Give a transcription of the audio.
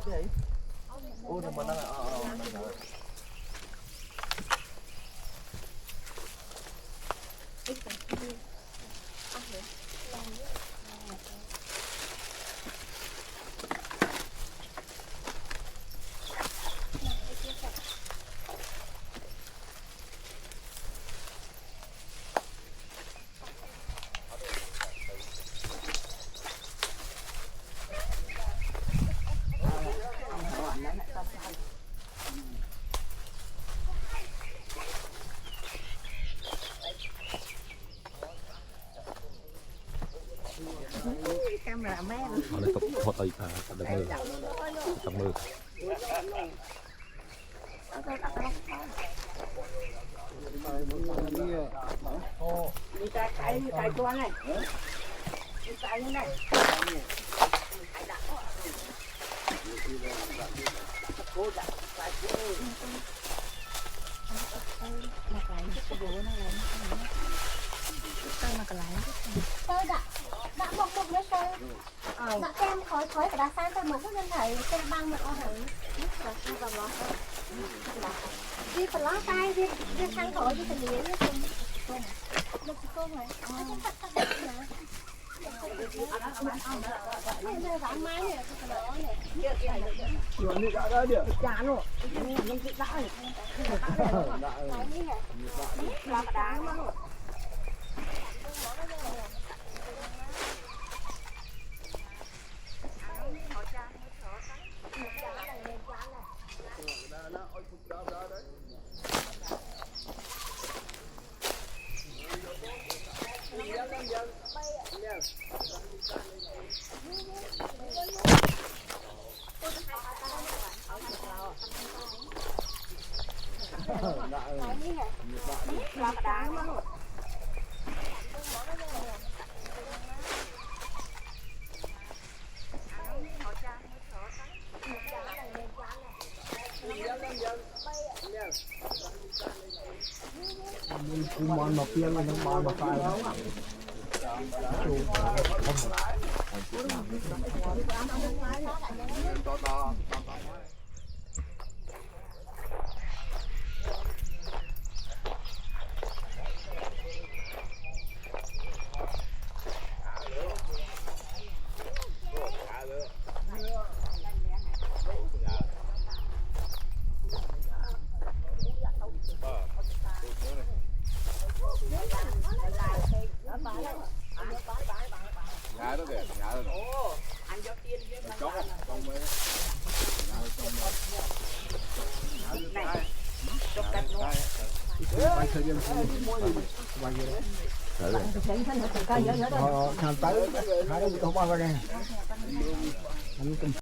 Ủa thì mình nói là camera mẹ họ lấy tục họ tay đập mưa đập mưa đi cài chua này đi cài như này Tôi đã một nữa sao? Đã kem khói cả đã sang tôi một cái nhân thể kem băng mà con thử. Đi phải lót tay đi thang khói đi phải liền nữa không? Được không này? Đây vãn máy này, cái đó này. chuẩn bị đã đấy điểm. chán rồi nó bị đã rồi là đá mà rồi là đá mà rồi Món mà phiên là nó món mà phải đó. nhà đó kìa nhà đó anh cho tiền với mà chó con mới này chụp cắt luôn Quay thời gian quay gì đó. Thằng tới, hai đứa không bao giờ nghe.